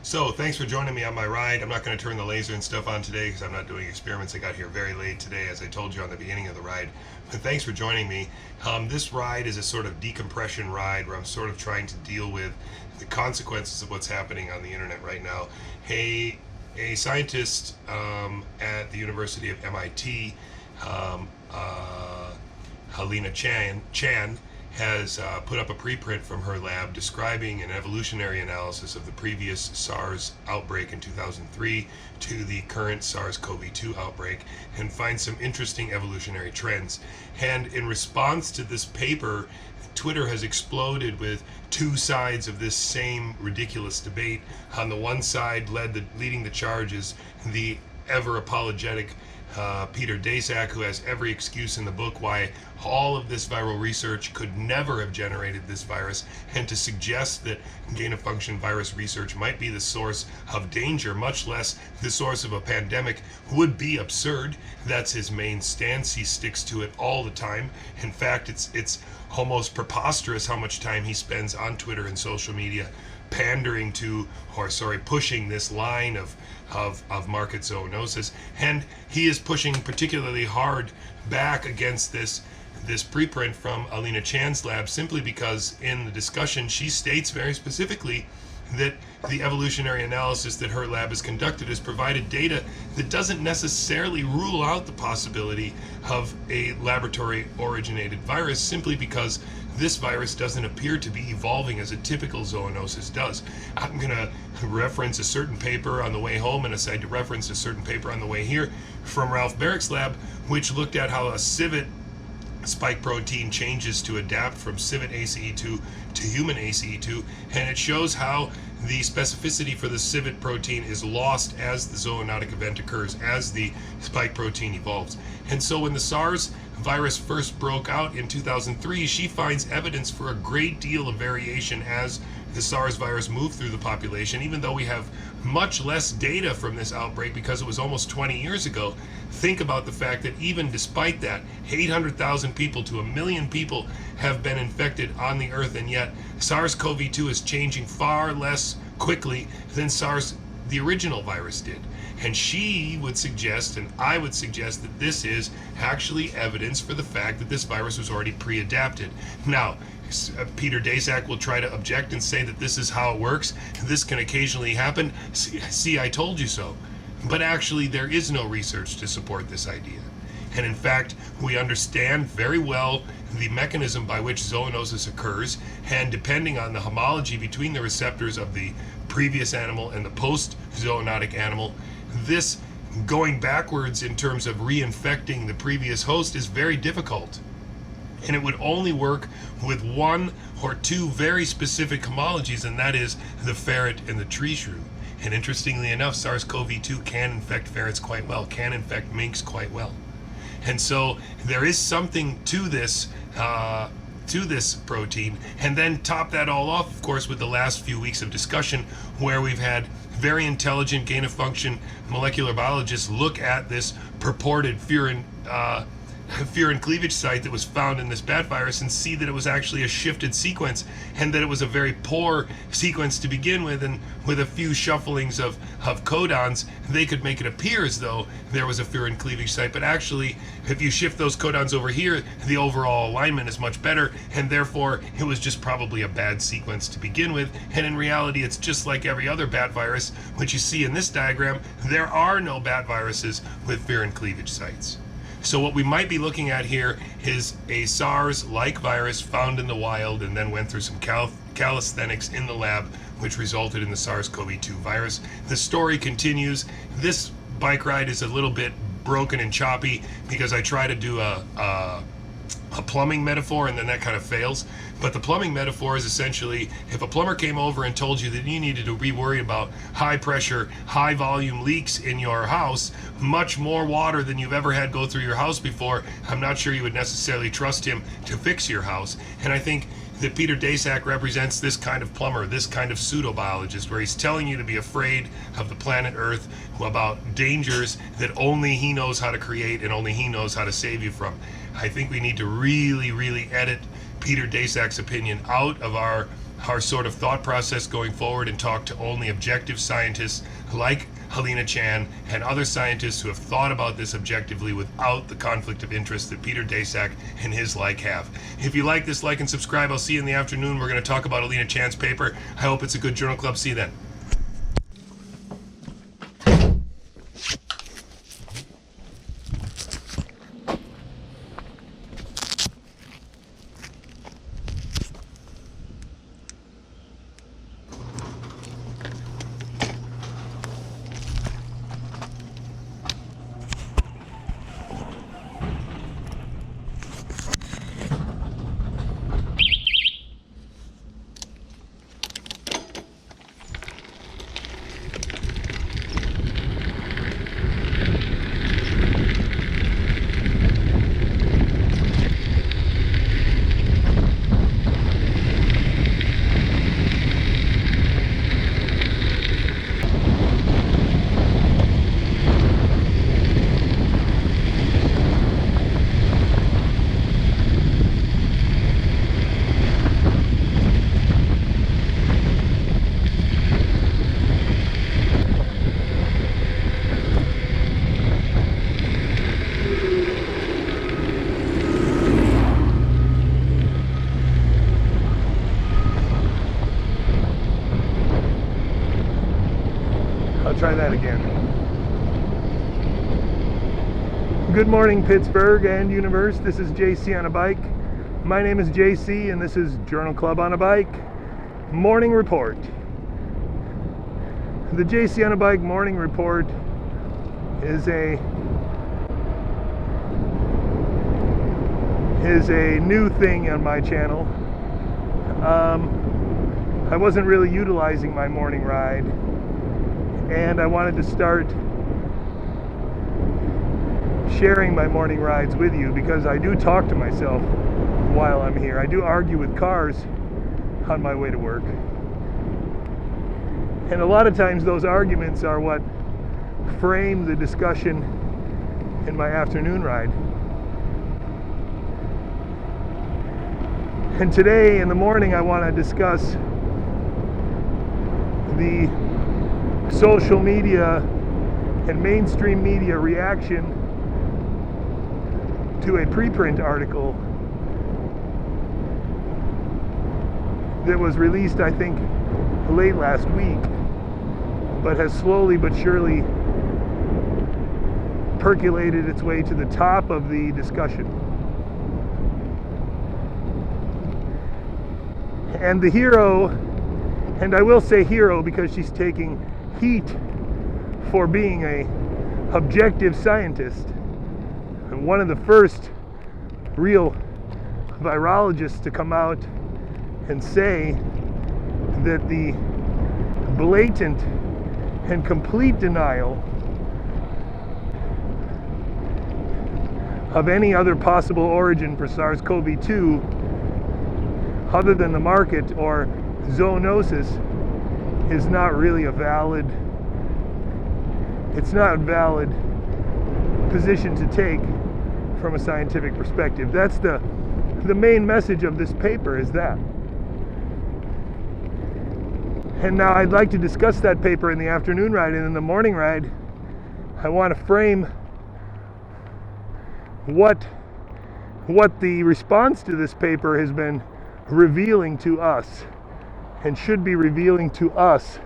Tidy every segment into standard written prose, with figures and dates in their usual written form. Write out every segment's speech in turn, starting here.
So thanks for joining me on my ride. I'm not going to turn the laser and stuff on today because I'm not doing experiments. I got here very late today, as I told you on the beginning of the ride. But thanks for joining me. This ride is a sort of decompression ride where I'm sort of trying to deal with the consequences of what's happening on the internet right now. A scientist at the University of MIT, Alina Chan has put up a preprint from her lab describing an evolutionary analysis of the previous SARS outbreak in 2003 to the current SARS-CoV-2 outbreak, and finds some interesting evolutionary trends. And in response to this paper, Twitter has exploded with two sides of this same ridiculous debate. On the one side, leading the charge is the ever apologetic Peter Daszak, who has every excuse in the book why all of this viral research could never have generated this virus, and to suggest that gain-of-function virus research might be the source of danger, much less the source of a pandemic, would be absurd. That's his main stance. He sticks to it all the time. In fact, it's almost preposterous how much time he spends on Twitter and social media pandering to, pushing this line of market zoonosis. And he is pushing particularly hard back against this preprint from Alina Chan's lab, simply because in the discussion she states very specifically that the evolutionary analysis that her lab has conducted has provided data that doesn't necessarily rule out the possibility of a laboratory originated virus, simply because this virus doesn't appear to be evolving as a typical zoonosis does. I'm going to reference a certain paper on the way home, and decide to reference a certain paper on the way here from Ralph Baric's lab, which looked at how a civet spike protein changes to adapt from civet ACE2 to human ACE2, and it shows how the specificity for the civet protein is lost as the zoonotic event occurs, as the spike protein evolves. And so when the SARS virus first broke out in 2003, she finds evidence for a great deal of variation as the SARS virus moved through the population, even though we have much less data from this outbreak because it was almost 20 years ago. Think about the fact that even despite that, 800,000 people to 1 million people have been infected on the earth, and yet SARS-CoV-2 is changing far less quickly than SARS, the original virus, did. And she would suggest, and I would suggest, that this is actually evidence for the fact that this virus was already pre-adapted. Now, Peter Daszak will try to object and say that this is how it works. This can occasionally happen. See, I told you so. But actually, there is no research to support this idea. And in fact, we understand very well the mechanism by which zoonosis occurs, and depending on the homology between the receptors of the previous animal and the post-zoonotic animal, this going backwards in terms of reinfecting the previous host is very difficult. And it would only work with one or two very specific homologies, and that is the ferret and the tree shrew. And interestingly enough, SARS-CoV-2 can infect ferrets quite well, can infect minks quite well. And so there is something to this protein. And then top that all off, of course, with the last few weeks of discussion, where we've had very intelligent gain-of-function molecular biologists look at this purported furin cleavage site that was found in this bat virus and see that it was actually a shifted sequence, and that it was a very poor sequence to begin with, and with a few shufflings of codons, they could make it appear as though there was a furin cleavage site. But actually, if you shift those codons over here, the overall alignment is much better, and therefore it was just probably a bad sequence to begin with. And in reality, it's just like every other bat virus, which you see in this diagram. There are no bat viruses with furin cleavage sites. So what we might be looking at here is a SARS-like virus found in the wild and then went through some calisthenics in the lab, which resulted in the SARS-CoV-2 virus. The story continues. This bike ride is a little bit broken and choppy because I try to do a plumbing metaphor, and then that kind of fails. But the plumbing metaphor is essentially, if a plumber came over and told you that you needed to be worried about high pressure, high volume leaks in your house, much more water than you've ever had go through your house before, I'm not sure you would necessarily trust him to fix your house. And I think that Peter Daszak represents this kind of plumber, this kind of pseudo-biologist, where he's telling you to be afraid of the planet Earth, about dangers that only he knows how to create and only he knows how to save you from. I think we need to really, really edit Peter Daszak's opinion out of our our sort of thought process going forward and talk to only objective scientists like Alina Chan and other scientists who have thought about this objectively without the conflict of interest that Peter Daszak and his like have. If you like this, like and subscribe. I'll see you in the afternoon. We're going to talk about Alina Chan's paper. I hope it's a good journal club. See you then. Try that again. Good morning, Pittsburgh and universe. This is JC on a bike. My name is JC and this is Journal Club on a Bike Morning Report. The JC on a Bike Morning Report is a new thing on my channel. I wasn't really utilizing my morning ride, and I wanted to start sharing my morning rides with you because I do talk to myself while I'm here. I do argue with cars on my way to work. And a lot of times those arguments are what frame the discussion in my afternoon ride. And today in the morning I want to discuss the social media and mainstream media reaction to a preprint article that was released, I think, late last week, but has slowly but surely percolated its way to the top of the discussion. And the hero, and I will say hero because she's taking heat for being a objective scientist, and one of the first real virologists to come out and say that the blatant and complete denial of any other possible origin for SARS-CoV-2 other than the market or zoonosis is not really a valid position to take from a scientific perspective. That's the main message of this paper, is that. And now I'd like to discuss that paper in the afternoon ride, and in the morning ride I want to frame what the response to this paper has been revealing to us and should be revealing to us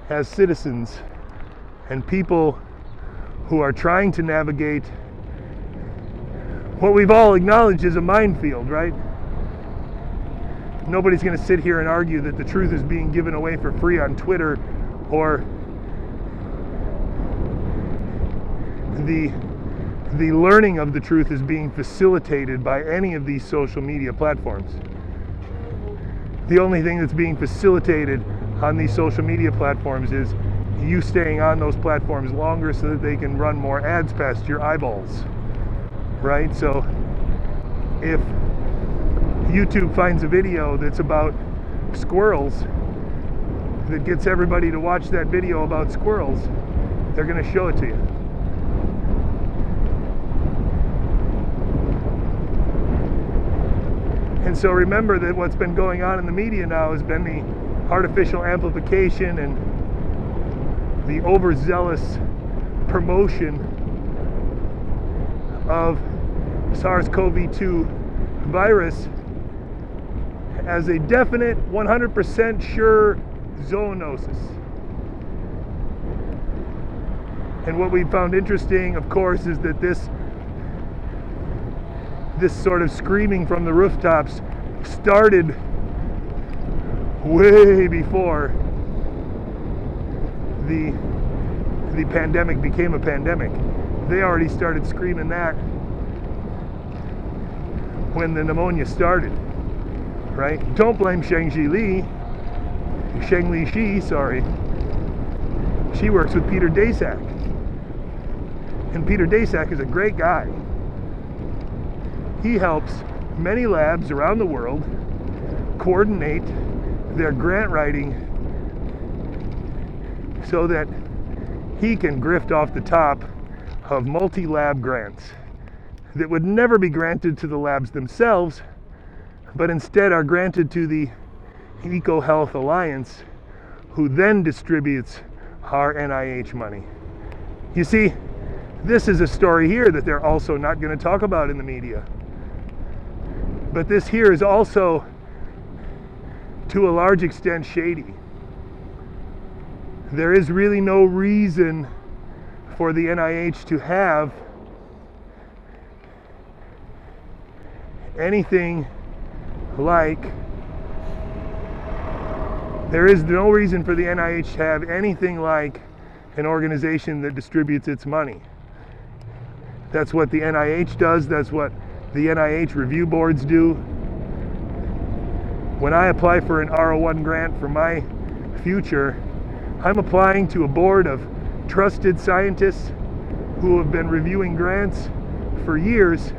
as citizens and people who are trying to navigate what we've all acknowledged is a minefield, right? Nobody's going to sit here and argue that the truth is being given away for free on Twitter, or the learning of the truth is being facilitated by any of these social media platforms. The only thing that's being facilitated on these social media platforms is you staying on those platforms longer so that they can run more ads past your eyeballs, right? So if YouTube finds a video that's about squirrels that gets everybody to watch that video about squirrels, they're going to show it to you. And so remember that what's been going on in the media now has been the artificial amplification and the overzealous promotion of SARS-CoV-2 virus as a definite 100% sure zoonosis. And what we found interesting, of course, is that this sort of screaming from the rooftops started way before the pandemic became a pandemic. They already started screaming that when the pneumonia started, right? Don't blame Sheng Li Shi, sorry. She works with Peter Daszak. And Peter Daszak is a great guy. He helps many labs around the world coordinate their grant writing so that he can grift off the top of multi-lab grants that would never be granted to the labs themselves, but instead are granted to the EcoHealth Alliance, who then distributes our NIH money. You see, this is a story here that they're also not going to talk about in the media. But this here is also, to a large extent, shady. There is really no reason for the NIH to have anything like, there is no reason for the NIH to have anything like an organization that distributes its money. That's what the NIH does. That's what the NIH review boards do. When I apply for an R01 grant for my future, I'm applying to a board of trusted scientists who have been reviewing grants for years,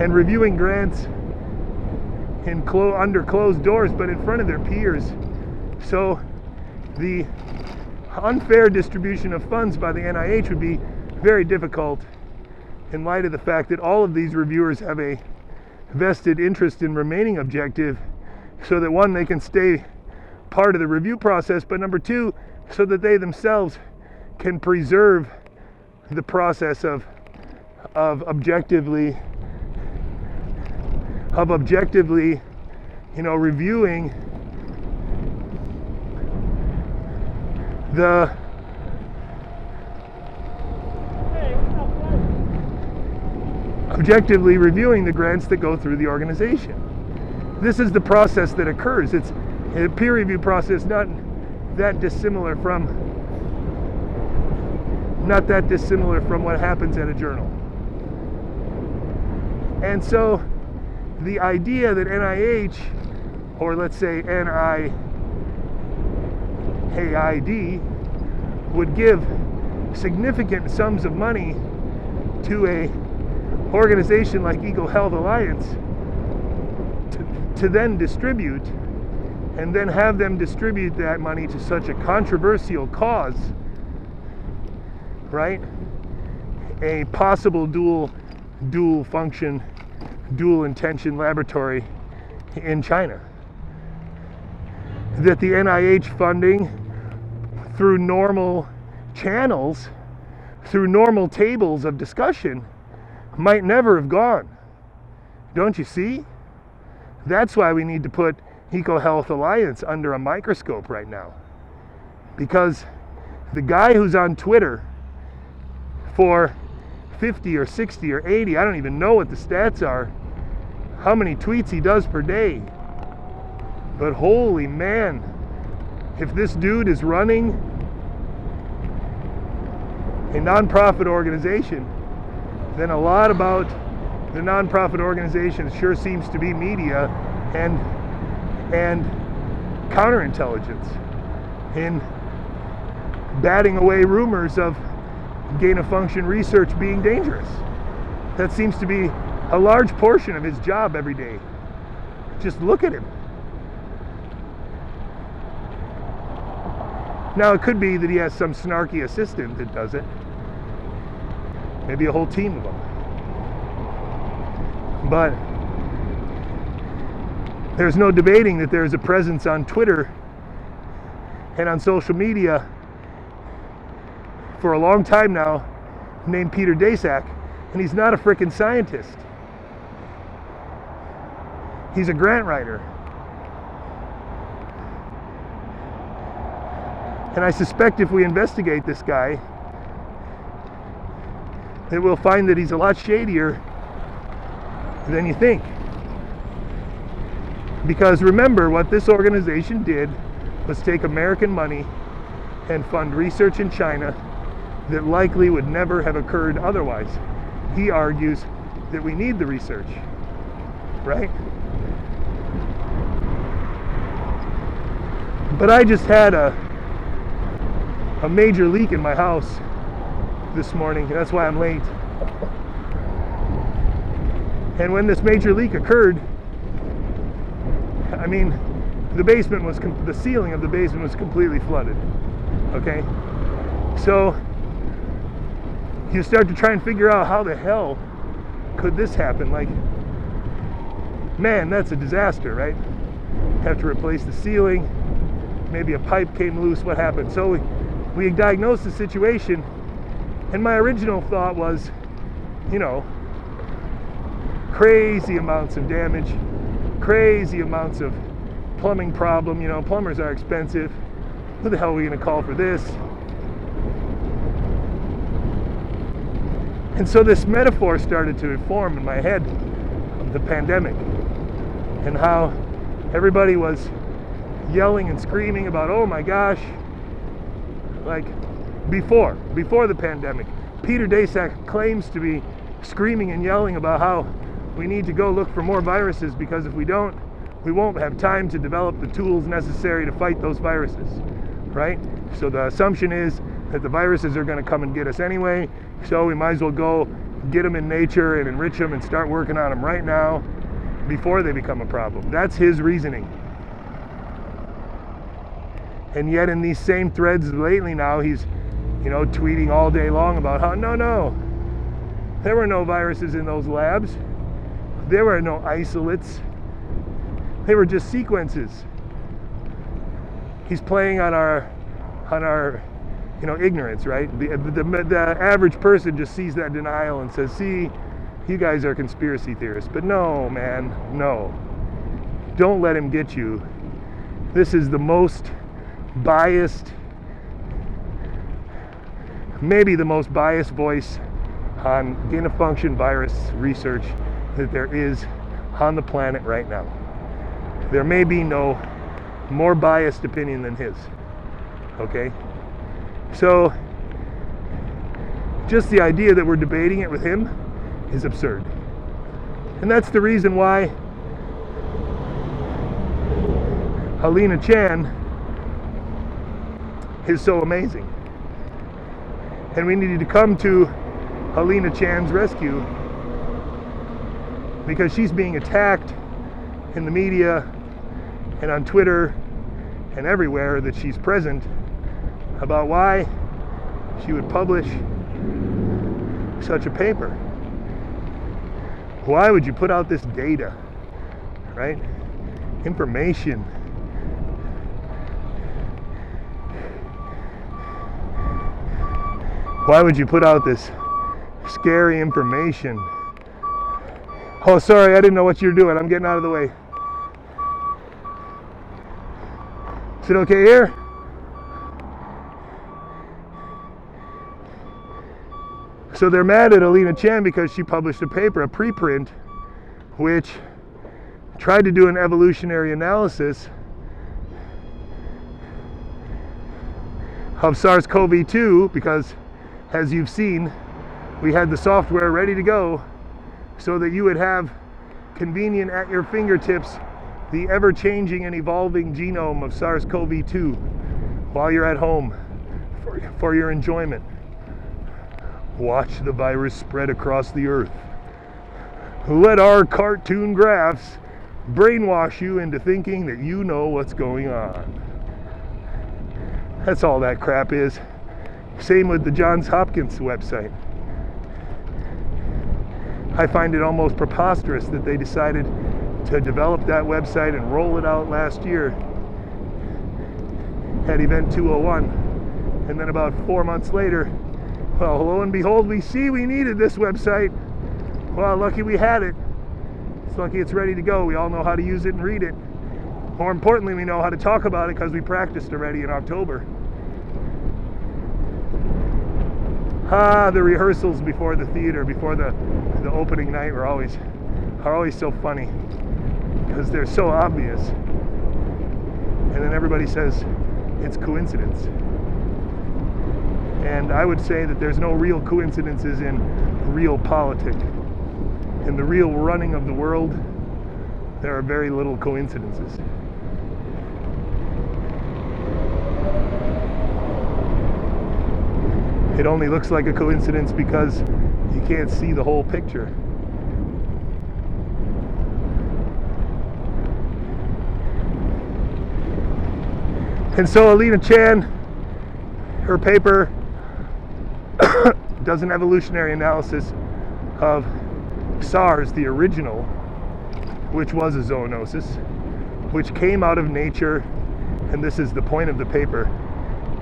and reviewing grants under closed doors, but in front of their peers. So the unfair distribution of funds by the NIH would be very difficult in light of the fact that all of these reviewers have a vested interest in remaining objective, so that one, they can stay part of the review process, but number two, so that they themselves can preserve the process of objectively, reviewing the grants that go through the organization. This is the process that occurs. It's a peer review process, not that dissimilar from what happens at a journal. And so the idea that NIH, or let's say NIAID, would give significant sums of money to a organization like EcoHealth Alliance to then distribute, and then have them distribute that money to such a controversial cause, right? A possible dual function, dual intention laboratory in China. That the NIH funding through normal channels, through normal tables of discussion, might never have gone. Don't you see? That's why we need to put EcoHealth Alliance under a microscope right now. Because the guy who's on Twitter for 50 or 60 or 80, I don't even know what the stats are, how many tweets he does per day. But holy man, if this dude is running a nonprofit organization, then a lot about the nonprofit organization sure seems to be media and counterintelligence in batting away rumors of gain-of-function research being dangerous. That seems to be a large portion of his job every day. Just look at him. Now, it could be that he has some snarky assistant that does it. Maybe a whole team of them. But There's no debating that there's a presence on Twitter and on social media for a long time now named Peter Daszak, and he's not a frickin' scientist. He's a grant writer. And I suspect if we investigate this guy, that we'll find that he's a lot shadier than you think. Because remember, what this organization did was take American money and fund research in China that likely would never have occurred otherwise. He argues that we need the research, right? But I just had a major leak in my house this morning, and that's why I'm late. And when this major leak occurred, I mean, the ceiling of the basement was completely flooded, okay? So you start to try and figure out how the hell could this happen? Like, man, that's a disaster, right? Have to replace the ceiling, maybe a pipe came loose, what happened? So we diagnosed the situation, and my original thought was, you know, crazy amounts of damage, crazy amounts of plumbing problem. You know, plumbers are expensive. Who the hell are we going to call for this? And so this metaphor started to form in my head of the pandemic and how everybody was yelling and screaming about, oh my gosh, like before the pandemic. Peter Daszak claims to be screaming and yelling about how we need to go look for more viruses, because if we don't, we won't have time to develop the tools necessary to fight those viruses, right? So the assumption is that the viruses are going to come and get us anyway, so we might as well go get them in nature and enrich them and start working on them right now before they become a problem. That's his reasoning. And yet in these same threads lately now, he's, you know, tweeting all day long about how, no, there were no viruses in those labs. There were no isolates. They were just sequences. He's playing on our you know, ignorance, right? The average person just sees that denial and says, see, you guys are conspiracy theorists. But no, man, no. Don't let him get you. This is the most biased, maybe the most biased voice on gain-of-function virus research that there is on the planet right now. There may be no more biased opinion than his, okay? So just the idea that we're debating it with him is absurd. And that's the reason why Alina Chan is so amazing. And we needed to come to Alina Chan's rescue because she's being attacked in the media and on Twitter and everywhere that she's present about why she would publish such a paper. Why would you put out this data, right? Information. Why would you put out this scary information? Oh, sorry, I didn't know what you're doing. I'm getting out of the way. Is it okay here? So they're mad at Alina Chan because she published a paper, a preprint, which tried to do an evolutionary analysis of SARS-CoV-2, because as you've seen, we had the software ready to go so that you would have convenient at your fingertips the ever-changing and evolving genome of SARS-CoV-2 while you're at home for your enjoyment. Watch the virus spread across the earth. Let our cartoon graphs brainwash you into thinking that you know what's going on. That's all that crap is. Same with the Johns Hopkins website. I find it almost preposterous that they decided to develop that website and roll it out last year at Event 201. And then about 4 months later, well, lo and behold, we see we needed this website. Well, lucky we had it. It's lucky it's ready to go. We all know how to use it and read it. More importantly, we know how to talk about it because we practiced already in October. The rehearsals before the theater, before the opening night are always so funny because they're so obvious. And then everybody says it's coincidence. And I would say that there's no real coincidences in real politics. In the real running of the world, there are very little coincidences. It only looks like a coincidence because you can't see the whole picture. And so Alina Chan, her paper does an evolutionary analysis of SARS, the original, which was a zoonosis, which came out of nature, and this is the point of the paper,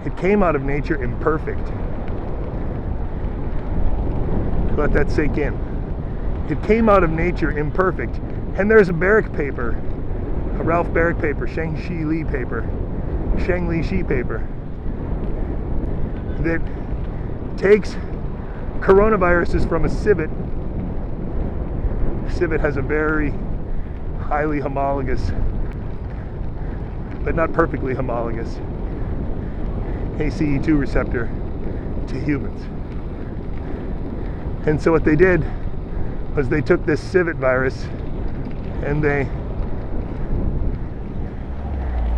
it came out of nature imperfect. Let that sink in. It came out of nature imperfect. And there's a Baric paper, a Ralph Baric paper, Shang-Shi paper, that takes coronaviruses from a civet. Civet has a very highly homologous, but not perfectly homologous, ACE2 receptor to humans. And so what they did was they took this civet virus and they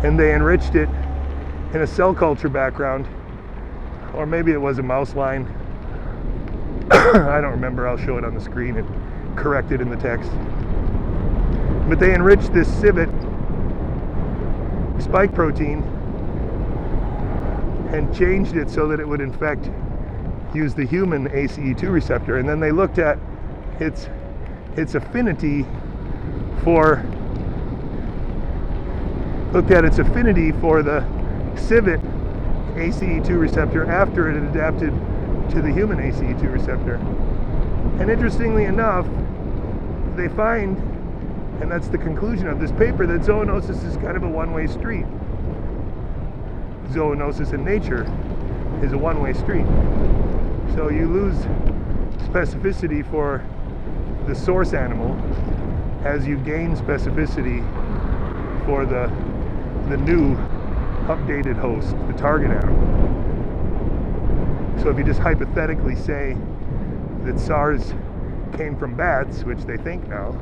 enriched it in a cell culture background, or maybe it was a mouse line. I don't remember. I'll show it on the screen and correct it in the text. But they enriched this civet spike protein and changed it so that it would infect, use the human ACE2 receptor, and then they looked at its affinity for the civet ACE2 receptor after it had adapted to the human ACE2 receptor. And interestingly enough, they find, and that's the conclusion of this paper, that zoonosis is kind of a one-way street. Zoonosis in nature is a one-way street. So you lose specificity for the source animal as you gain specificity for the new updated host, the target animal. So if you just hypothetically say that SARS came from bats, which they think now,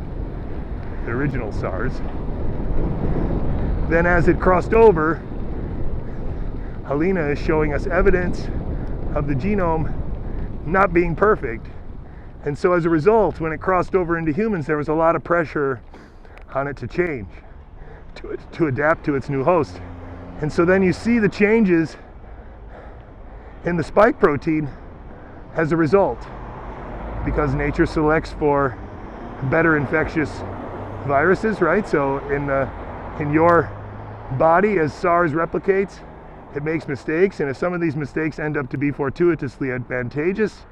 the original SARS, then as it crossed over, Alina is showing us evidence of the genome not being perfect. And so as a result, when it crossed over into humans, there was a lot of pressure on it to change, to adapt to its new host. And so then you see the changes in the spike protein as a result, because nature selects for better infectious viruses, right? So in your body, as SARS replicates, it makes mistakes, and if some of these mistakes end up to be fortuitously advantageous,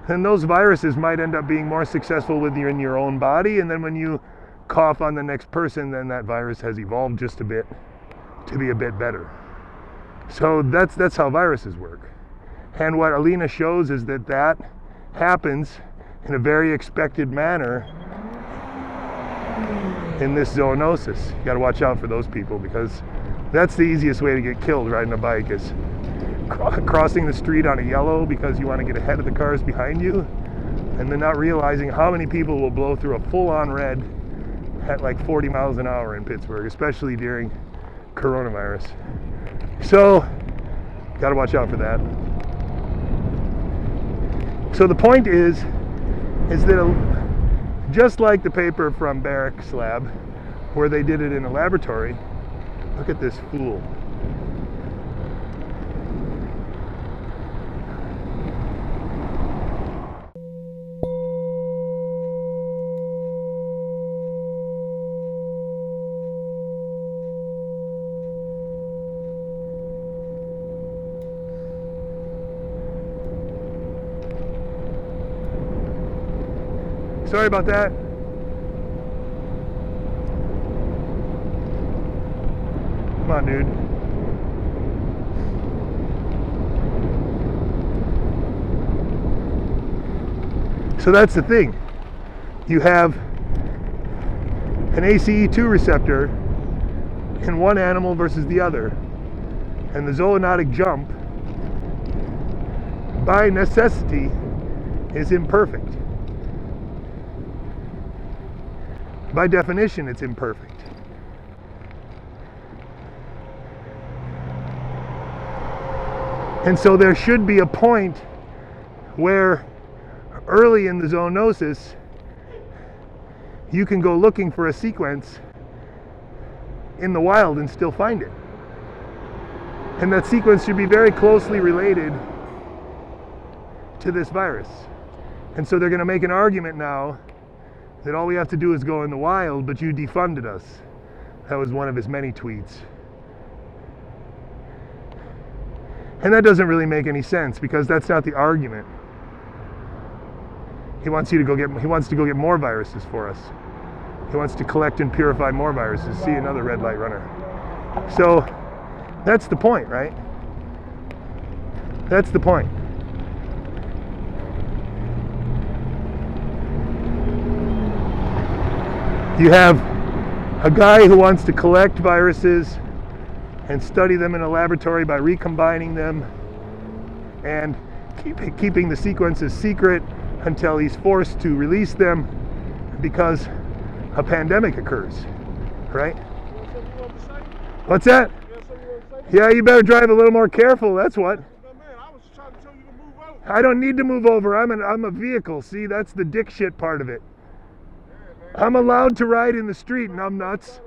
then those viruses might end up being more successful with you in your own body, and then when you cough on the next person, then that virus has evolved just a bit to be a bit better. So that's how viruses work. And what Alina shows is that happens in a very expected manner in this zoonosis. You got to watch out for those people, because that's the easiest way to get killed riding a bike, is crossing the street on a yellow because you want to get ahead of the cars behind you, and then not realizing how many people will blow through a full-on red at like 40 miles an hour in Pittsburgh, especially during coronavirus. So, got to watch out for that. So the point is that just like the paper from Baric's lab, where they did it in a laboratory, look at this fool. Sorry about that. Come on, dude. So that's the thing. You have an ACE2 receptor in one animal versus the other. And the zoonotic jump, by necessity, is imperfect. By definition, it's imperfect. And so there should be a point where early in the zoonosis, you can go looking for a sequence in the wild and still find it. And that sequence should be very closely related to this virus. And so they're going to make an argument now that all we have to do is go in the wild, but you defunded us. That was one of his many tweets. And that doesn't really make any sense, because that's not the argument. He wants to go get more viruses for us. He wants to collect and purify more viruses. See, another red light runner. So that's the point, right? That's the point. You have a guy who wants to collect viruses and study them in a laboratory by recombining them and keeping the sequences secret until he's forced to release them because a pandemic occurs, right? What's that? Yeah, you better drive a little more careful, that's what. I don't need to move over. I'm a vehicle. See, that's the dick shit part of it. I'm allowed to ride in the street, and I'm nuts.